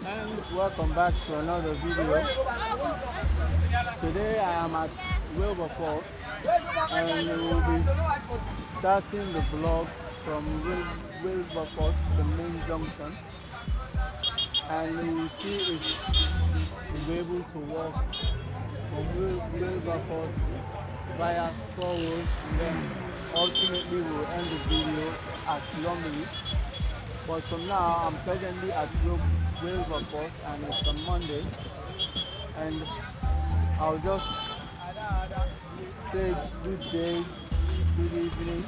And welcome back to another video. Today I am at Wilberforce and we will be starting the vlog from Wilberforce, the main junction, and we will see if we'll be able to walk from Wilberforce via Spur and then ultimately we'll end the video at Lumley. But for now, I'm presently at Wilberforce and it's on Monday. And I'll just say good day, good evening,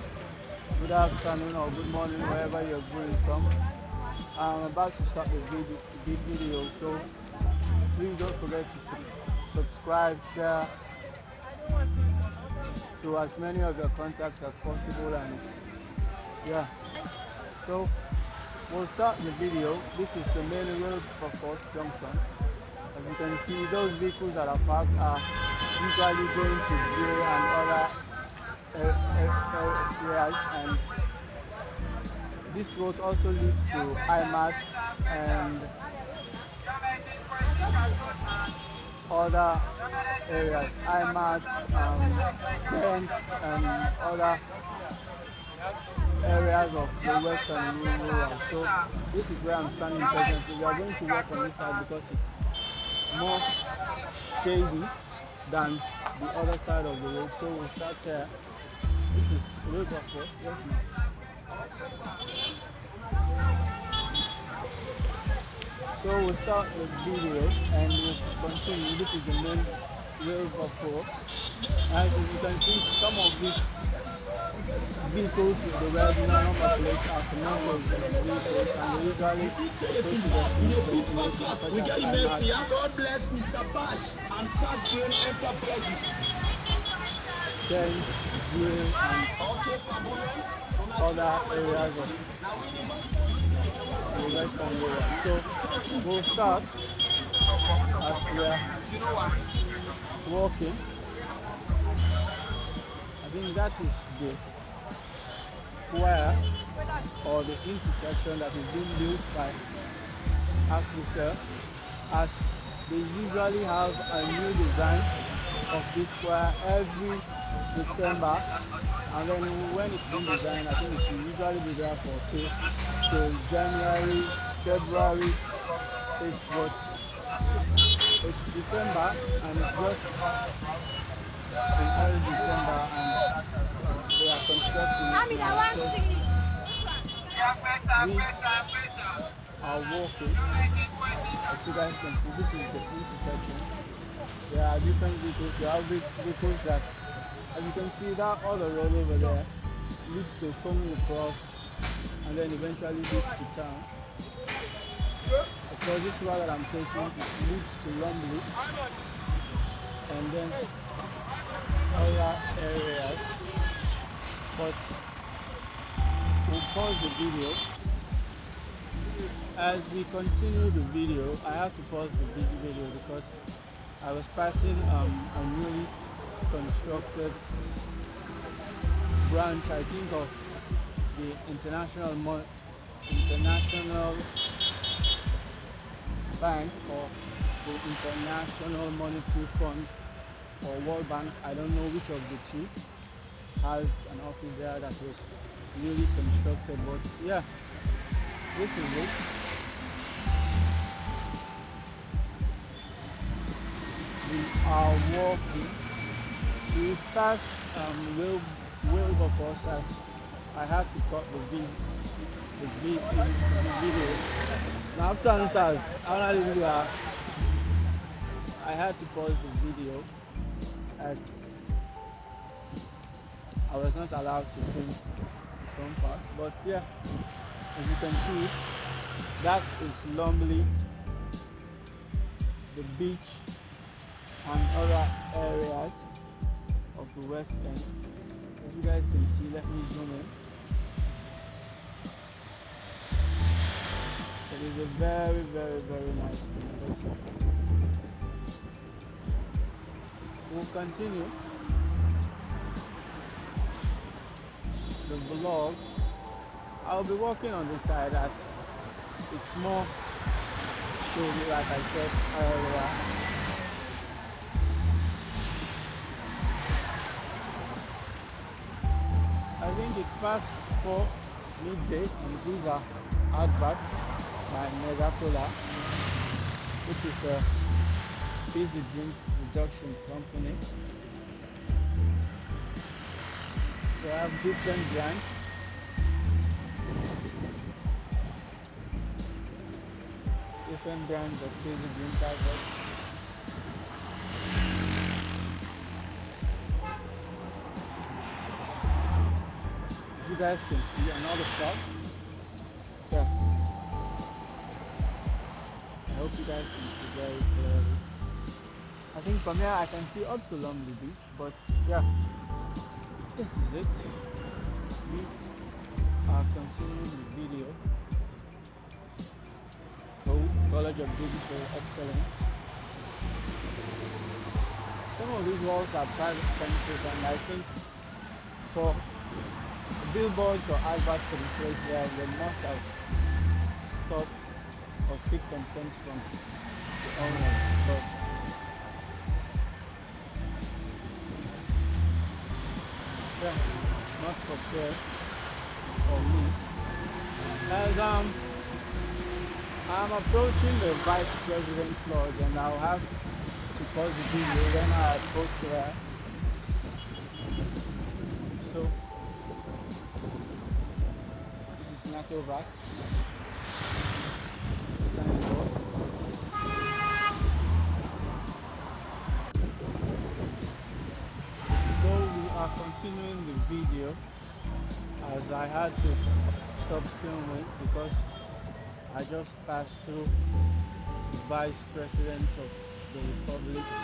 good afternoon or good morning wherever you're going from. I'm about to start the video, so please don't forget to subscribe, share to as many of your contacts as possible, and yeah. So we'll start the video. This is the main Wilberforce junction. As you can see, those vehicles that are parked are usually going to jail and other areas, and this road also leads to IMAX and other areas, IMAX, Kent, and other areas of the western rural. So this is where I'm standing presently. We are going to walk on this side because it's more shady than the other side of the road. So we'll start here. This is Wilberforce. Yes, so we'll start the video and we'll continue. This is the main Wilberforce. As you can see, some of these vehicles with the red number plates are commercial vehicles, and they usually go to the destinations. We get message. God bless Mr. Bash and Fast Grain Enterprises. Then drill and other areas of the western world. So we'll start as we are walking. I think that is the square or the intersection that is being built by Africa, as they usually have a new design of this square every December, and then when it's been designed, I think it will usually be there for till January, February. It's December and it's just in early December, and they are constructing it now. So we are walking. As you guys can see, this is the intersection. There are different vehicles. There are vehicles that, as you can see, that other road over there leads to coming across and then eventually leads to town. So this road that I'm taking, it leads to Lumley and then other areas. But we'll pause the video. As we continue the video, I have to pause the video because I was passing a newly constructed branch, I think, of the International Bank or the International Monetary Fund or World Bank. I don't know which of the two has an office there that was newly constructed, but yeah, this is it. We are walking. We passed Wilberforce as I had to cut the video. Now after answers, I had to pause the video as I was not allowed to film some part. But yeah, as you can see, that is Lumley, the beach and other areas of the West End. As you guys can see, let me zoom in. It is a very, very, very nice place. We'll continue the vlog. I'll be walking on the side as it's more So like I said earlier, I think it's past 4 midday, and these are adverts by Mega Cola, which is a fizzy drink reduction company. They have different brands. Different brands of fizzy drink adverts. As you guys can see, another shop. Yeah. I hope you guys can see very clearly. I think from here I can see up to Lumley Beach, but yeah, this is it. We are continuing the video. College of Digital Excellence. Some of these walls are private premises, and I think for billboards or adverts to be placed there, they must have sought or seek consent from the owners. But yeah, not for sale or lease. As I'm approaching the Vice President's Lodge, and I'll have to pause the video when I approach there. So this is Nakovac. So we are continuing the video, as I had to stop filming because I just passed through the Vice President of the Republic's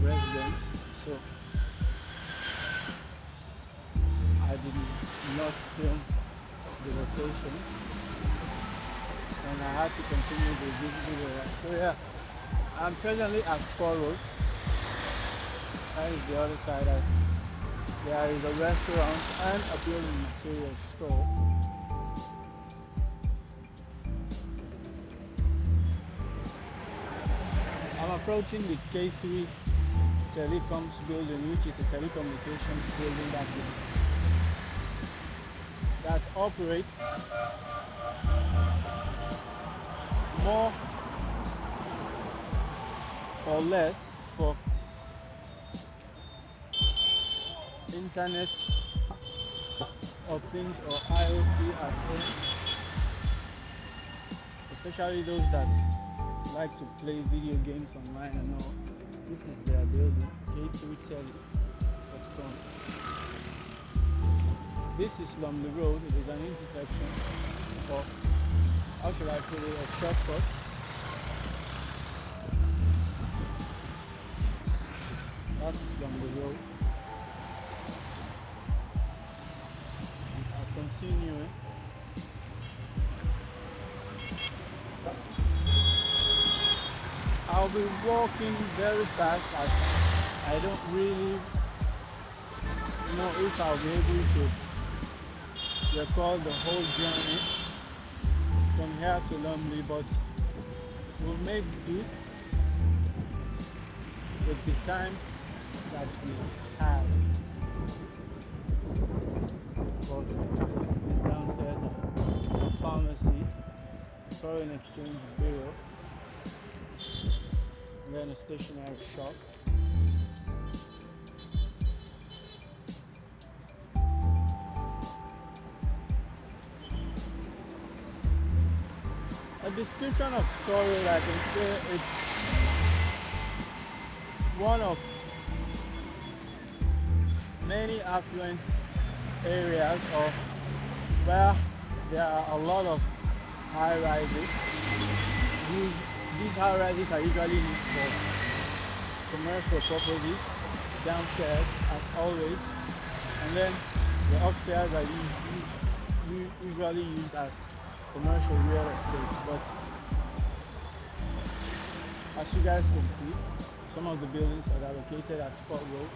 residence, so I did not film the location, and I had to continue the video. So yeah, I'm presently at Spur Road. That is the other side, as there is a restaurant and a building material store. I'm approaching the K3 Telecoms building, which is a telecommunications building that operates more or less for Internet of Things or IoT at home, especially those that like to play video games online and all. This is their building, K3Tele.com. This is Lumley Road. It is an intersection, or how should I put it, a shortcut. That's Lumley Road. I'll continue. I'll be walking very fast, as I don't really know if I'll be able to record the whole journey from here to Lumley, but we'll make do with the time that we have. Because downstairs is a pharmacy, foreign exchange bureau, and then a stationery shop. A description of Spur Road, I can say it's one of many affluent areas of where there are a lot of high rises. These high rises are usually used for commercial purposes downstairs, as always, and then the upstairs are usually used as commercial real estate. But as you guys can see, some of the buildings are located at Spur Road.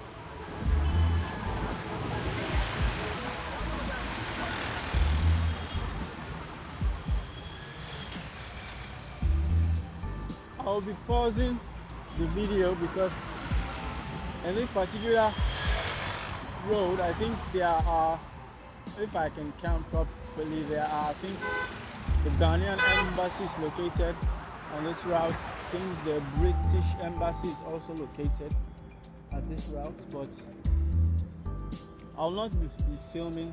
I'll be pausing the video because in this particular road, I think there are, if I can count properly, there are, I think, the Ghanaian embassy is located on this route. I think the British embassy is also located at this route, but I'll not be filming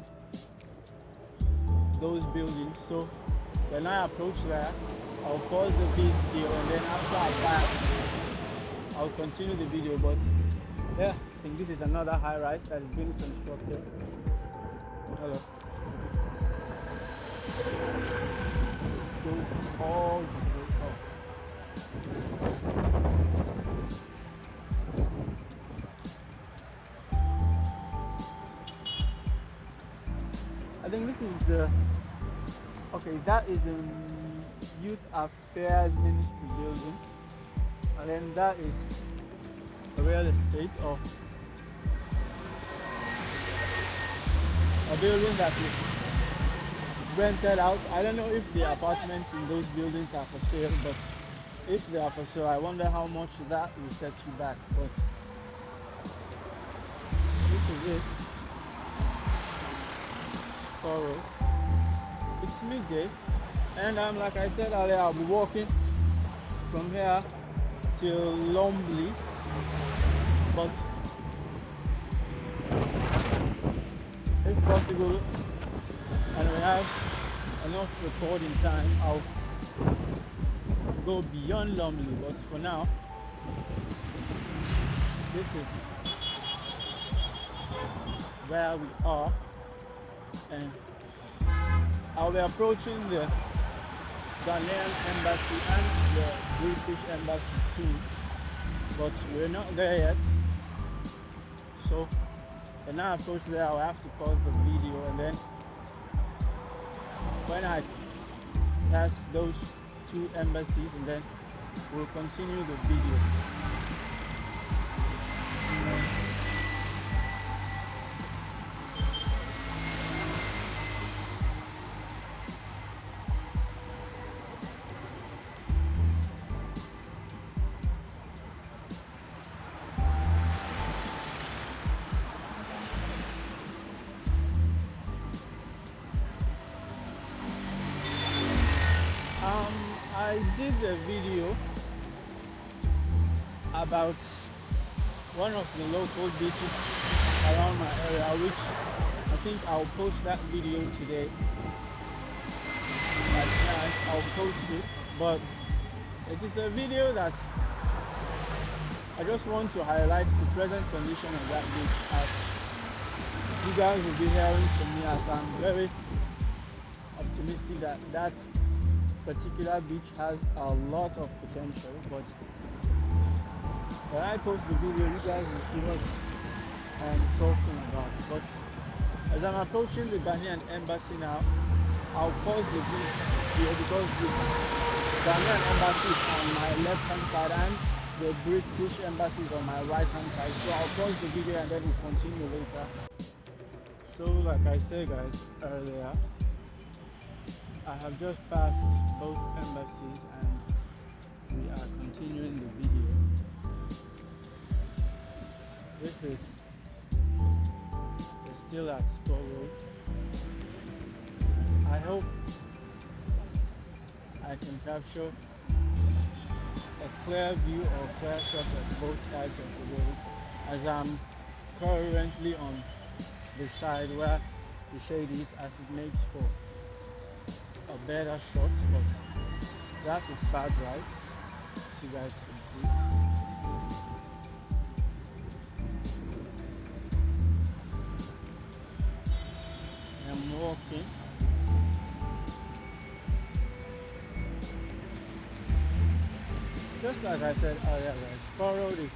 those buildings. So when I approach there, I'll pause the video, and then after I pass, I'll continue the video. But yeah, I think this is another high-rise that is being constructed. Hello. It goes all the way up. I think this is the, okay, that is the Youth Affairs Ministry building, and then that is a real estate or a building that is rented out. I don't know if the apartments in those buildings are for sale, but if they are for sale, I wonder how much that will set you back. But this is it. Spur. It's midday, and like I said earlier, I'll be walking from here till Lumley, but if possible, and we have enough recording time, I'll go beyond Lumley. But for now, this is where we are, and I'll be approaching the Ghanaian embassy and the British embassy soon, but we're not there yet. So when I approach there, I'll have to pause the video, and then when I pass those two embassies, and then we'll continue the video. I did a video about one of the local beaches around my area, which I think I'll post that video today. At night, I'll post it, but it is a video that I just want to highlight the present condition of that beach, as you guys will be hearing from me, as I'm very optimistic that that particular beach has a lot of potential. But when I post the video, you guys will see what I'm talking about. But as I'm approaching the Ghanaian embassy now, I'll pause the video because the Ghanaian embassy is on my left hand side and the British embassy is on my right hand side. So I'll pause the video and then we'll continue later. So like I said guys earlier, I have just passed both embassies and we are continuing the video. This is still at Spur Road. I hope I can capture a clear view or clear shot of both sides of the road, as I'm currently on the side where the shade is, as it makes for a better shot. But that is bad, right? As you guys can see. I'm walking. Just like I said earlier, Spur Road is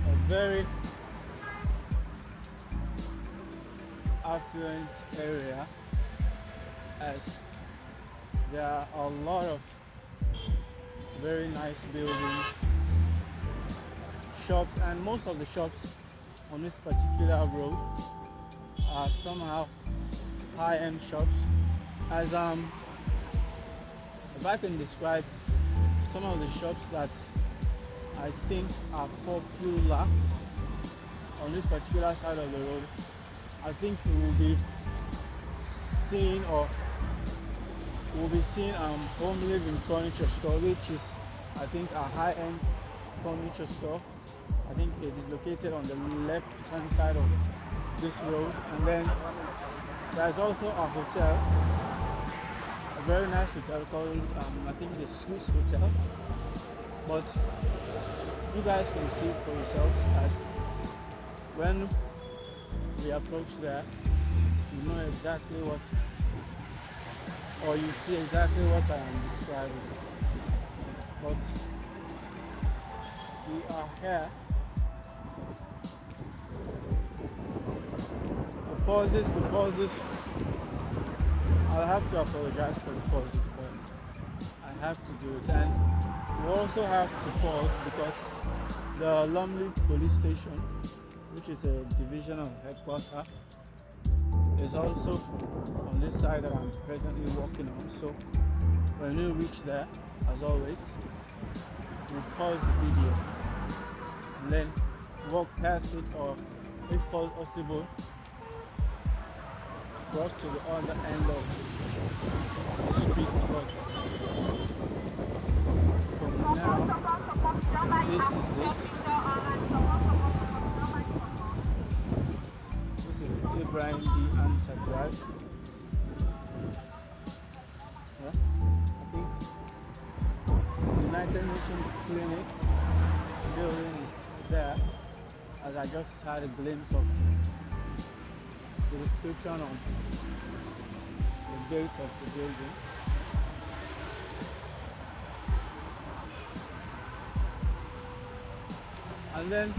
a very affluent area, as there are a lot of very nice buildings, shops, and most of the shops on this particular road are somehow high-end shops. As if I can describe some of the shops that I think are popular on this particular side of the road. I think we will be seeing home living furniture store, which is I think a high-end furniture store. I think it is located on the left hand side of this road, and then there's also a hotel, a very nice hotel called I think the Swiss Hotel, but you guys can see it for yourselves as when we approach there, you know exactly what, or you see exactly what I am describing. But we are here. The pauses, I'll have to apologize for the pauses, but I have to do it. And we also have to pause because the Lumley police station, which is a division of headquarters, is also on this side that I'm presently walking on. So when we reach there, as always, we pause the video and then walk past it, or if possible, cross to the other end of the street. But from now, this is it. This is Ibrahim D. Antazad. Yeah, I think the United Nations Clinic building is there, as I just had a glimpse of the description on the gate of the building. And then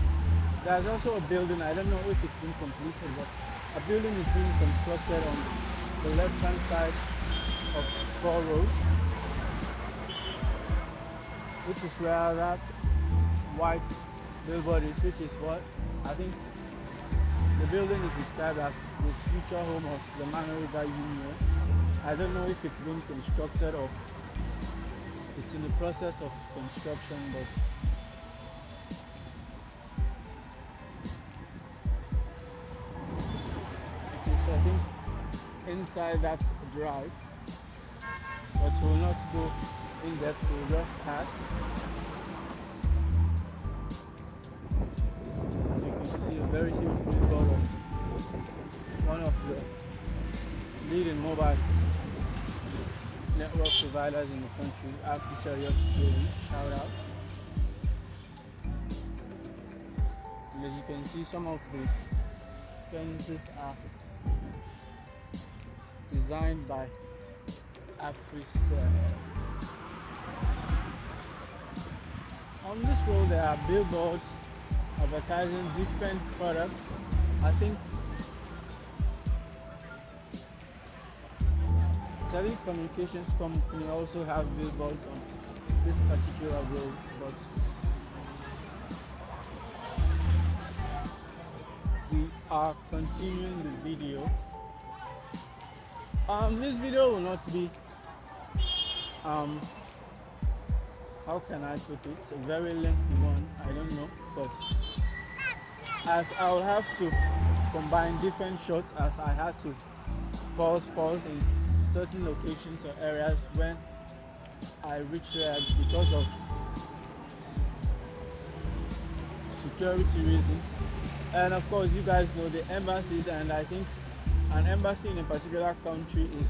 there's also a building, I don't know if it's been completed, but a building is being constructed on the left hand side of Spur Road, which is where that white billboard is, which is what I think the building is described as the future home of the Mano River Union. I don't know if it's been constructed or it's in the process of construction, but it is, I think, inside that drive, but we will not go in depth, we will just pass. As you can see, a very huge billboard of one of the leading mobile network providers in the country, Africa Trading, shout out. And as you can see, some of the fences are designed by Africa. On this road there are billboards advertising different products. I think telecommunications company also have billboards on this particular road, but we are continuing the video. This video will not be how can I put it, a very lengthy one, I don't know, but as I will have to combine different shots, as I had to pause in certain locations or areas when I reach there because of security reasons. And of course, you guys know the embassies, and I think an embassy in a particular country is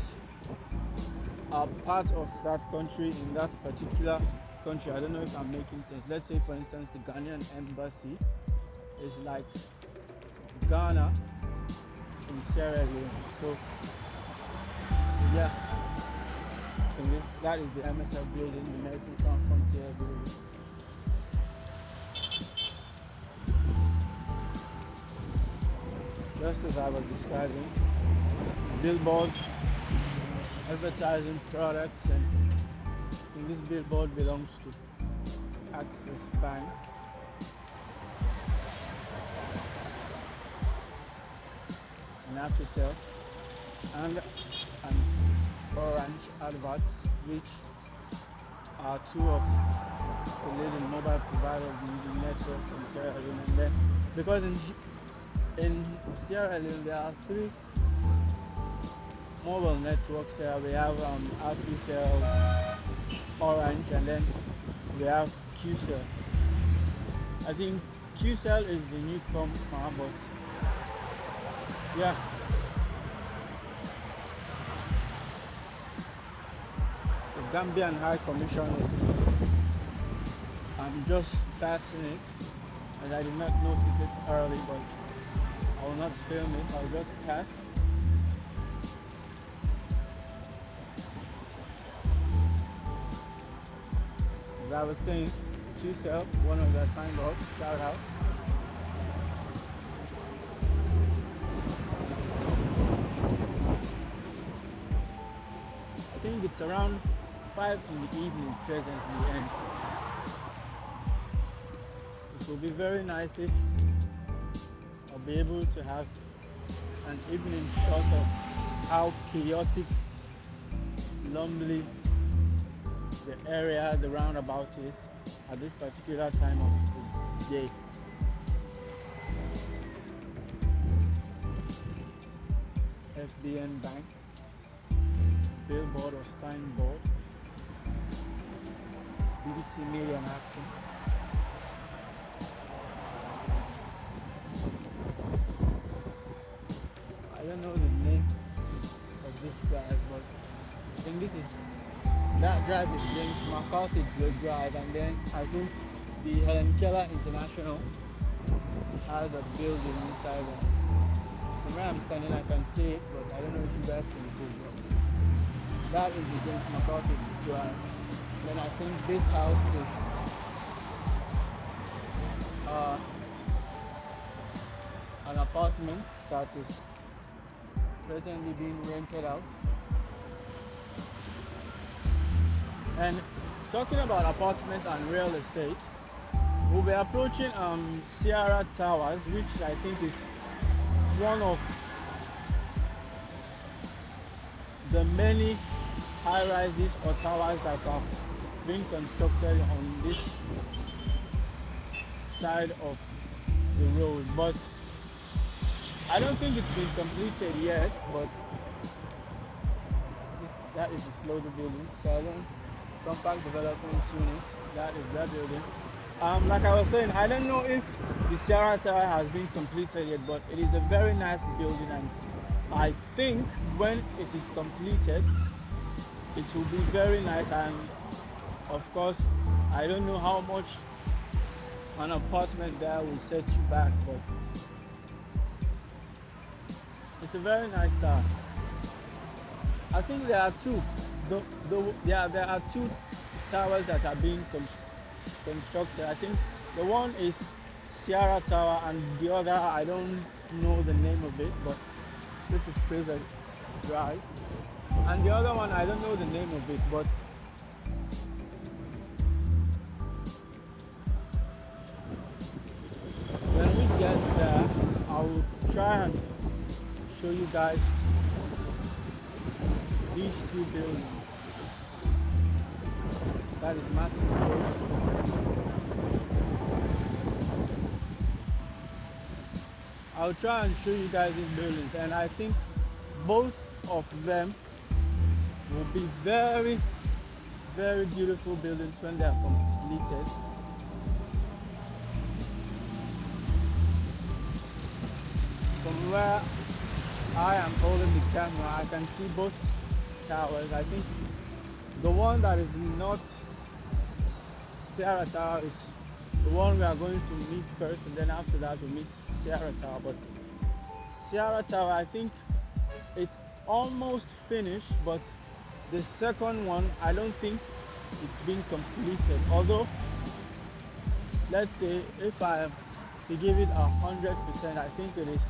a part of that country in that particular country. I don't know if I'm making sense. Let's say, for instance, the Ghanaian embassy is like Ghana in Sierra Leone. So yeah, that is the MSF building, the Nelson Sans Frontier building. Just as I was describing, billboards advertising products, and this billboard belongs to Access Bank. And Africell and Orange adverts, which are two of the leading mobile providers in the networks in Sierra Leone. And then, because in Sierra Leone there are three mobile networks here. We have Africell, Orange, and then we have QCell. I think QCell is the newcomer, but yeah. The Gambian High Commission is, I'm just passing it, and I did not notice it early, but I will not film it, I'll just pass. As I was saying, QCell, one of the signboards, shout out. I think it's around 5 in the evening presently, and it will be very nice if I'll be able to have an evening shot of how chaotic Lumley, the area, the roundabout is at this particular time of the day. FBN Bank, billboard or signboard, BBC Media and Action. I don't know the name of this drive, but I think this is, that drive is James McCarthy Drive, and then I think the Helen Keller International has a building inside it. From where I'm standing I can see it, but I don't know if you guys can see it. That is the James McCarthy Drive. Then I think this house is an apartment that is presently being rented out. And talking about apartments and real estate, we'll be approaching Sierra Towers, which I think is one of the many high-rises or towers that are being constructed on this side of the road. But I don't think it's been completed yet, but that is the Slaughter building. Southern Compact Development Unit, that is that building. Like I was saying, I don't know if the Sierra Tower has been completed yet, but it is a very nice building, and I think when it is completed, it will be very nice. And of course, I don't know how much an apartment there will set you back, but it's a very nice tower. I think there are two. There are two towers that are being constructed. I think the one is Sierra Tower, and the other, I don't know the name of it, but this is Fraser Drive. And the other one, I don't know the name of it, but when we get there, I will try and show you guys these two buildings. That is Matthew Road. I'll try and show you guys these buildings, and I think both of them will be very, very beautiful buildings when they are completed. From where I am holding the camera, I can see both towers. I think the one that is not Sierra Tower is the one we are going to meet first, and then after that we'll meet Sierra Tower. But Sierra Tower, I think it's almost finished, but the second one, I don't think it's been completed. Although, let's say if I am to give it 100%, I think it is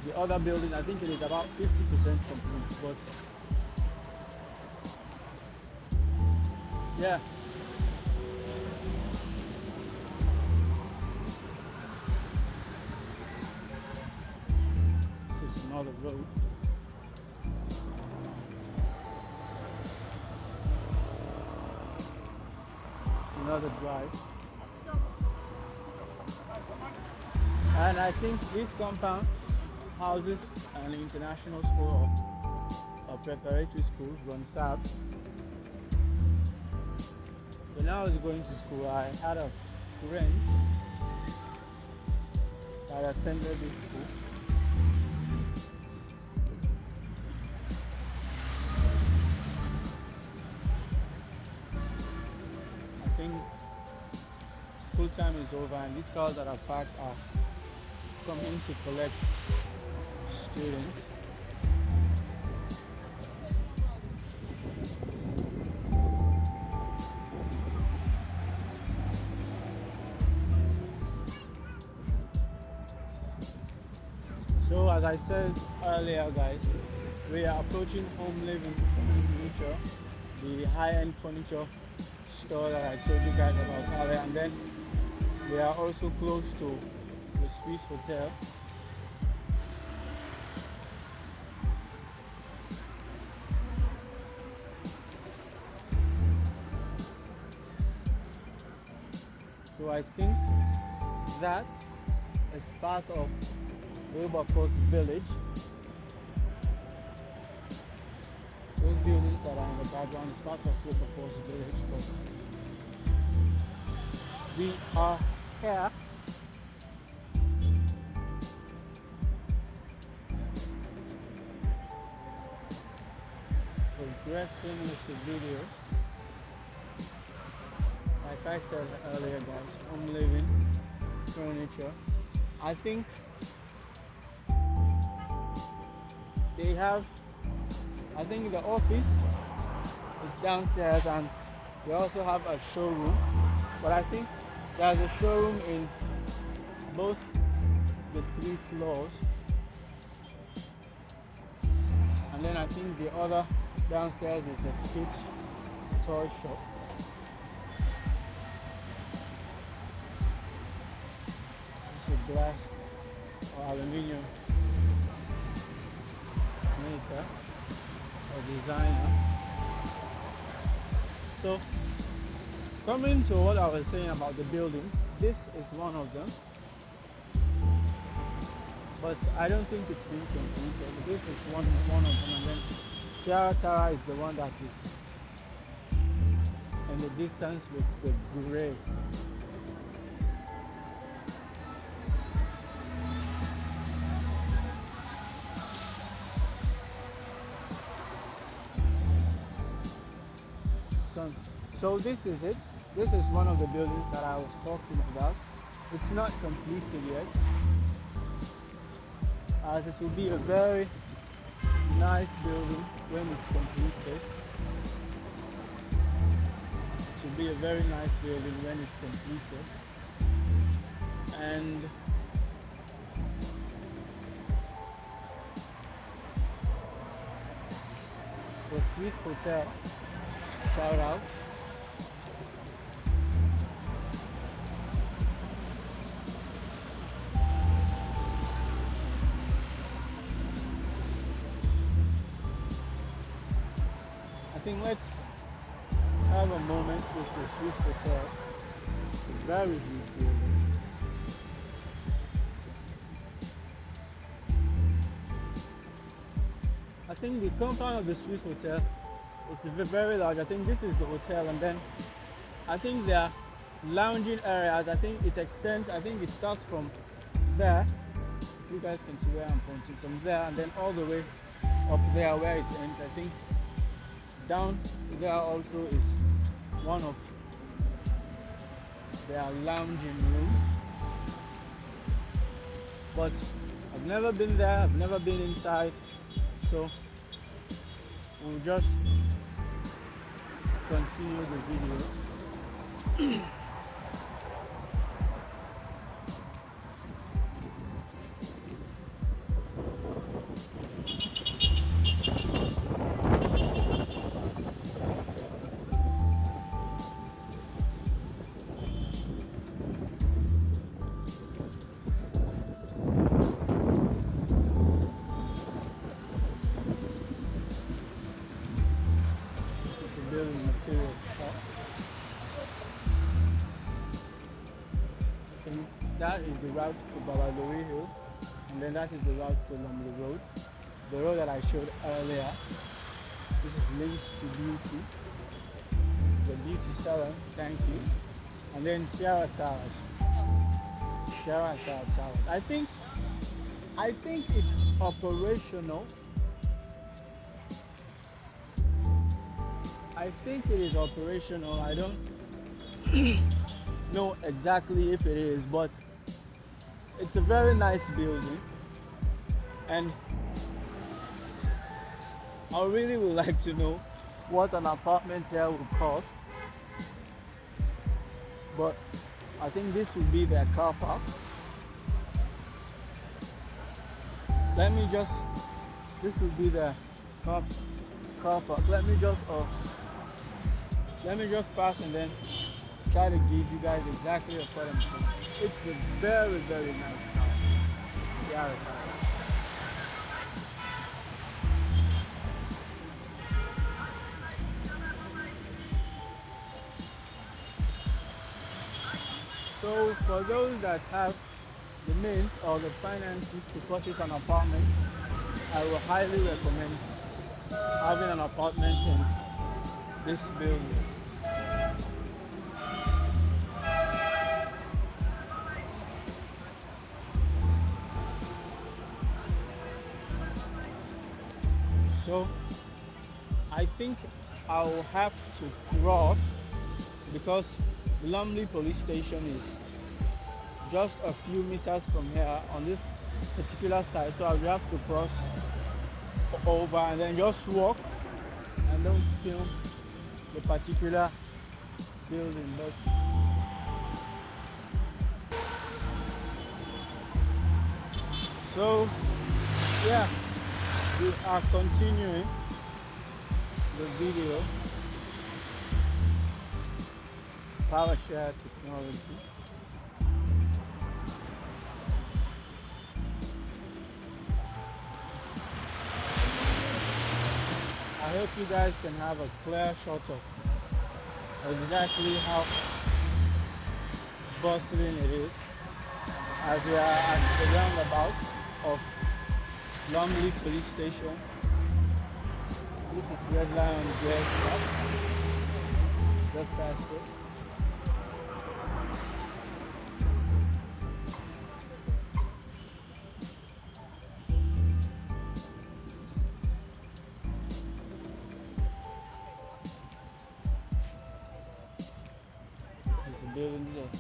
the other building. I think it is about 50% complete. But yeah. This is another road. another drive. And I think this compound houses an international school or preparatory school from SAB. When I was going to school, I had a friend that attended this school. I think school time is over and these cars that are parked are coming to collect students. So as I said earlier, guys, we are approaching Home Living Furniture, the high-end furniture store that I told you guys about earlier, and then we are also close to the Swiss Hotel. So I think that is part of Wilberforce village. Those buildings that are in the background is part of Wilberforce village, but we are here progressing with the video. Like I said earlier, guys, Home Living Furniture. I think they have, I think the office is downstairs and they also have a showroom, but I think there's a showroom in both the 3 floors, and then I think the other downstairs is a kids toy shop. It's a glass or aluminium maker or designer. So coming to what I was saying about the buildings, this is one of them, but I don't think it's been completed. This is one of them, and then Tiara Tara is the one that is in the distance with the grey. So this is it. This is one of the buildings that I was talking about. It's not completed yet, as it will be a very nice building when it's completed. It will be a very nice building when it's completed. And the Swiss Hotel, shout out. I think let's have a moment with the Swiss Hotel. It's a very huge building. I think the compound of the Swiss Hotel, it's very large. I think this is the hotel, and then I think there are lounging areas. I think it extends, I think it starts from there. If you guys can see where I'm pointing, from there and then all the way up there where it ends. I think down there also is one of their lounging rooms, but I've never been there, I've never been inside, so we'll just continue the video. Building material shop. That is the route to Babalori Hill, and then that is the route to Lumley Road, the road that I showed earlier. This is linked to Beauty, the Beauty Salon, thank you. And then Sierra Towers. Sierra Towers. I think it's operational. I think it is operational. I don't know exactly if it is, but it's a very nice building, and I really would like to know what an apartment here would cost. But I think this would be their car park. This would be their car park. Let me just pass and then try to give you guys exactly what I'm saying. It's a very, very nice house. Yeah, so for those that have the means or the finances to purchase an apartment, I will highly recommend having an apartment in this building. So I think I will have to cross because the Lumley police station is just a few meters from here on this particular side, so I will have to cross over and then just walk and don't film the particular building. But so yeah, we are continuing the video. Power share technology. I hope you guys can have a clear shot of exactly how bustling it is as we are at the roundabout of Lumley police station. This is Red Lion Gas Stop. Just past it. Buildings are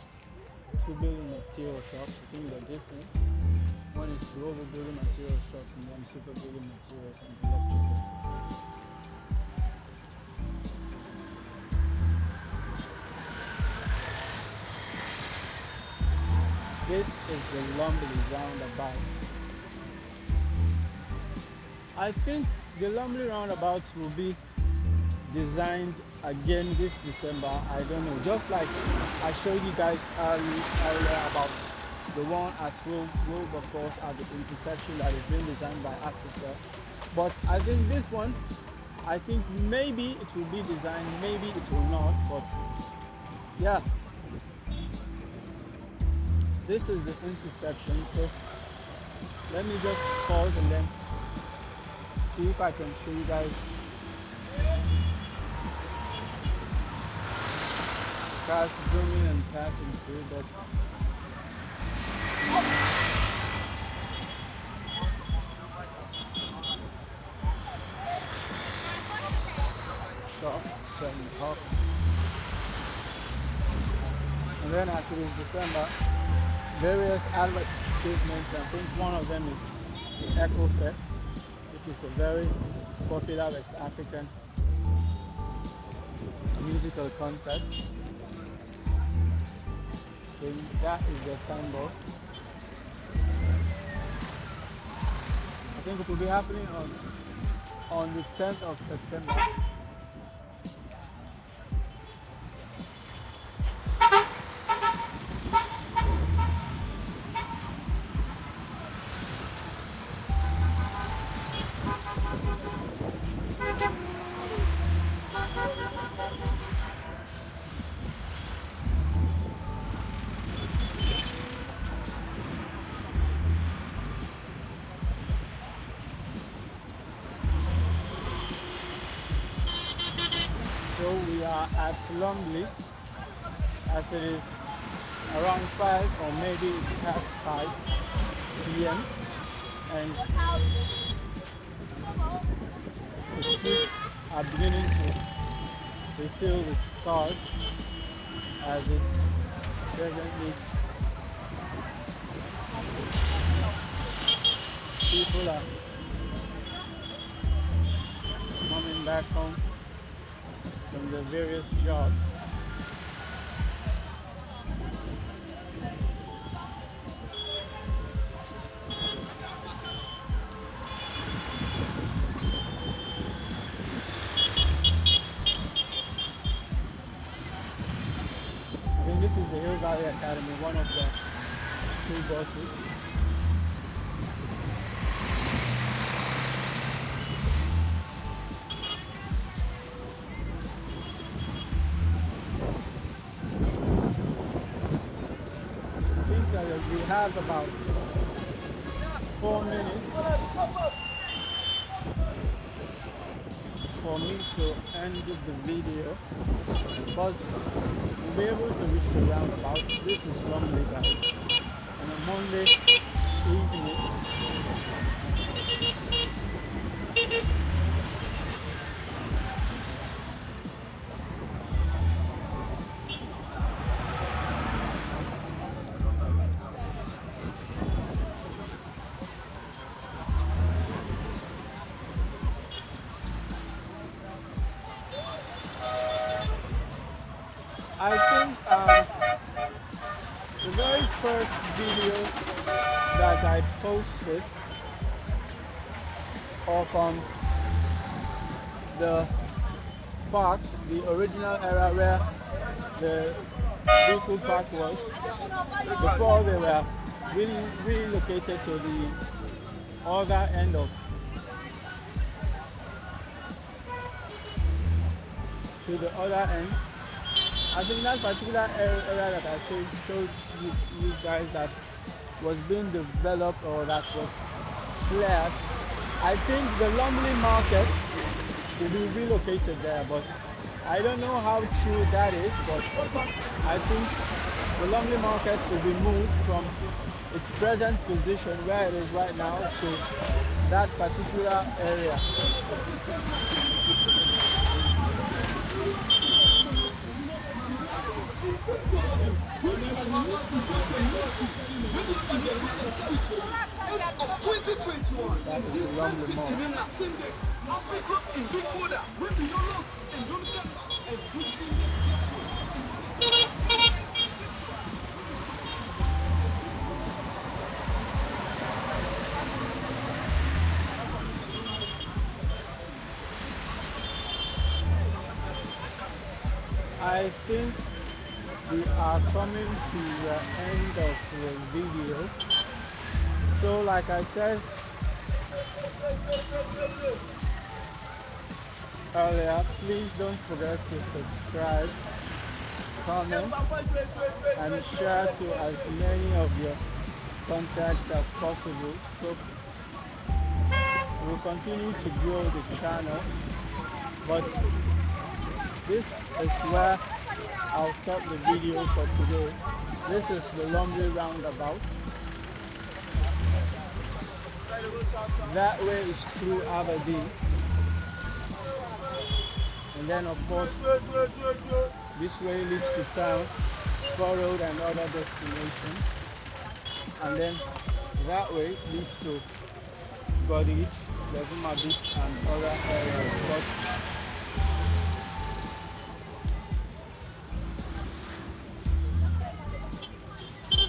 two building material shops. I think they're different. One is global building material shops and one super building materials and electrical. This is the Lumley roundabout. I think the Lumley roundabouts will be designed again this December. I don't know, just like I showed you guys earlier about the one at Wilberforce at the intersection that is being designed by Africa. But I think this one, I think maybe it will be designed, maybe it will not, but yeah, this is the intersection. So let me just pause and then see if I can show you guys. Cars zooming and passing through, but shop selling top. And then as it is December, various advertisements. I think one of them is the Echo Fest, which is a very popular West African musical concert. So that is the signboard. I think it will be happening on the 10th of September. are at Lumley, as it is around 5 or maybe it's past 5 p.m. and the streets are beginning to be filled with cars as it's presently people are coming back home from the various jobs. I think this is the Hill Valley Academy, one of the two buses. I think that we have about 4 minutes for me to end the video, but we'll be able to reach the roundabout. This is Lumley, guys, on a Monday evening. I think the very first video that I posted of the park, the original area where the vehicle park was, before they were relocated to the other end of I think that particular area that I showed you guys that was being developed or that was cleared, I think the Lumley market will be relocated there, but I don't know how true that is, but I think the Lumley market will be moved from its present position where it is right now to that particular area. Of 2021, this Lumley in Latinx, Africa in big order, when we don't lose and don't get a boosting I think we are coming to the end of the video. So like I said earlier, please don't forget to subscribe, comment and share to as many of your contacts as possible. So we'll continue to grow the channel, but this is where I'll stop the video for today. This is the Lumley roundabout. That way is through Aberdeen. And then of course, this way leads to town, Spur Road and other destinations. And then that way leads to Goddard, Bezuma Beach and other areas.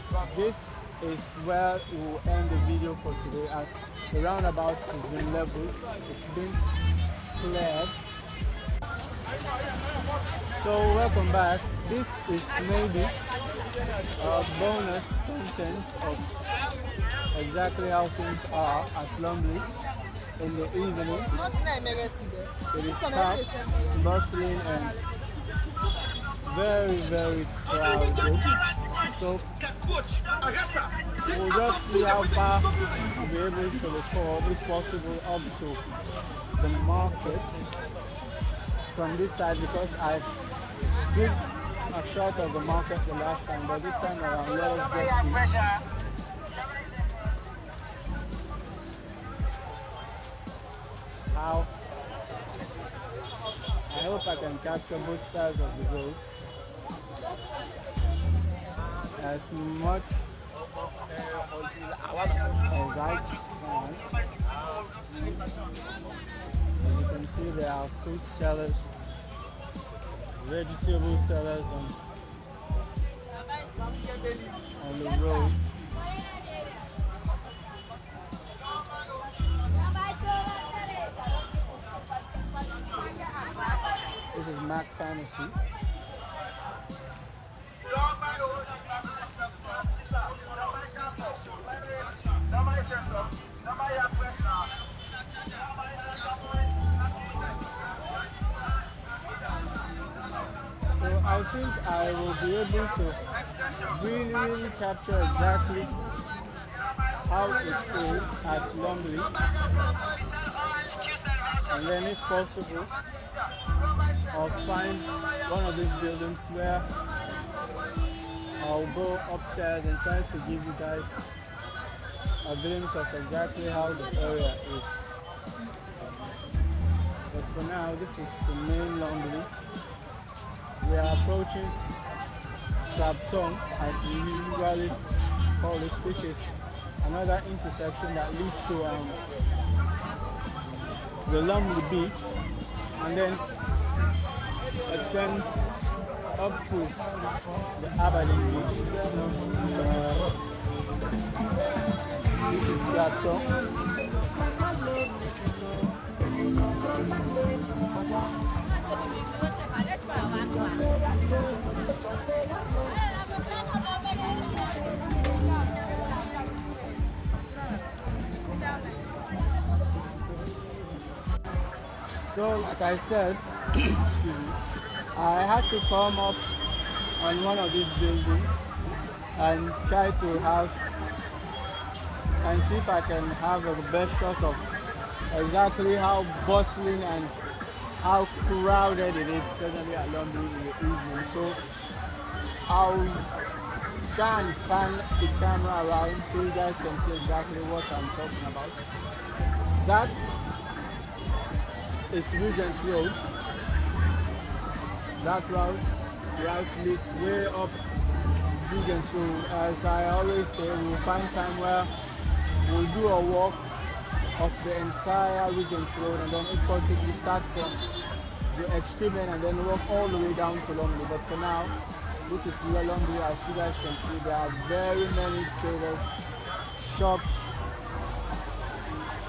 But this is where we will end the video for today, as the roundabout has been leveled, it's been cleared. So welcome back. This is maybe a bonus content of exactly how things are at Lumley in the evening. It is packed, bustling and very, very crowded. So we'll just see how far we'll be able to record, if possible, up to the market from this side, because I did a shot of the market the last time, but this time around, let us just see how. I hope I can capture both sides of the road as much as I can. As you can see, there are fruit sellers, vegetable sellers on the road. This is Mac Fantasy. So I think I will be able to really capture exactly how it is at Lumley, and then if possible I'll find one of these buildings where I'll go upstairs and try to give you guys a glimpse of exactly how the area is. But for now, this is the main Lumley. We are approaching Trapton, as we usually call it, which is another intersection that leads to the Lumley beach, and then extends up to the Aberdeen beach. This is Trapton. So, like I said, excuse me, I had to come up on one of these buildings and try to have and see if I can have the best shot of exactly how bustling and how crowded it is, especially at Lumley in the evening. So I'll try and pan the camera around so you guys can see exactly what I'm talking about. That is Regent Road. That route leads way up Regent Road. As I always say, we'll find time where we'll do a walk of the entire Regent Road, and then if possible start from the extreme end and then walk all the way down to Lumley. But for now, this is Lumley. As you guys can see, there are very many traders, shops,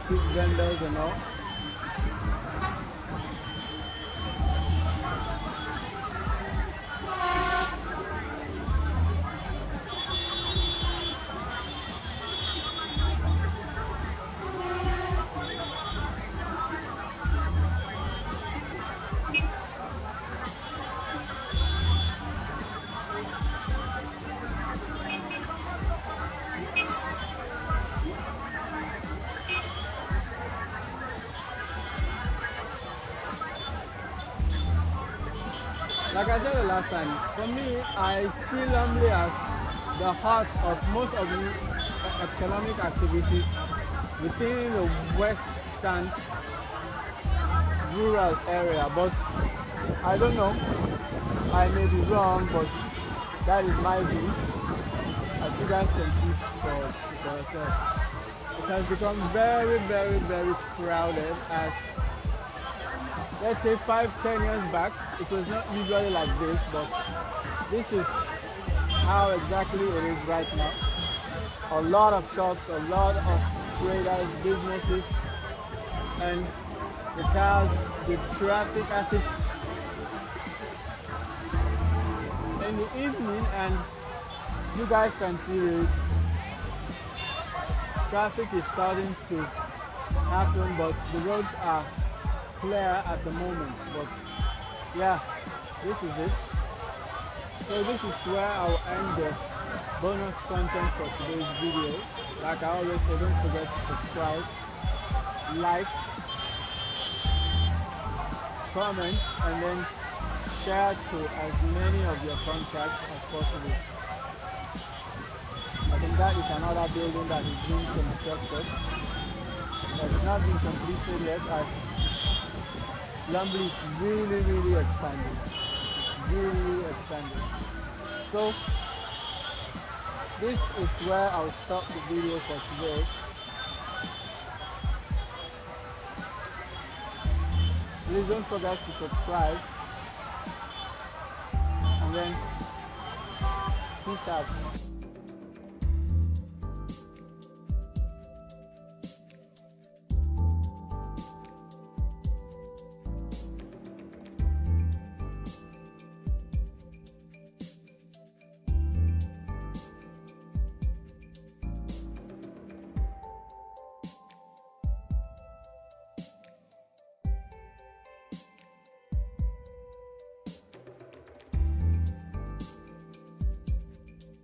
street vendors and all. Like I said the last time, for me, I see Lumley as the heart of most of the economic activities within the western rural area. But I don't know, I may be wrong, but that is my view. As you guys can see for yourself, it has become very, very, very crowded. As let's say 5-10 years back, it was not usually like this, but this is how exactly it is right now. A lot of shops, a lot of traders, businesses, and the cars, the traffic as it's in the evening, and you guys can see the traffic is starting to happen, but the roads are clear at the moment. But yeah, this is it. So this is where I'll end the bonus content for today's video. Like I always say, don't forget to subscribe, like, comment, and then share to as many of your contacts as possible. I think that is another building that is being constructed. It's not been completed yet, as Lumley is really expanding. Really expanding. So this is where I'll stop the video for today. Please don't forget to subscribe, and then peace out.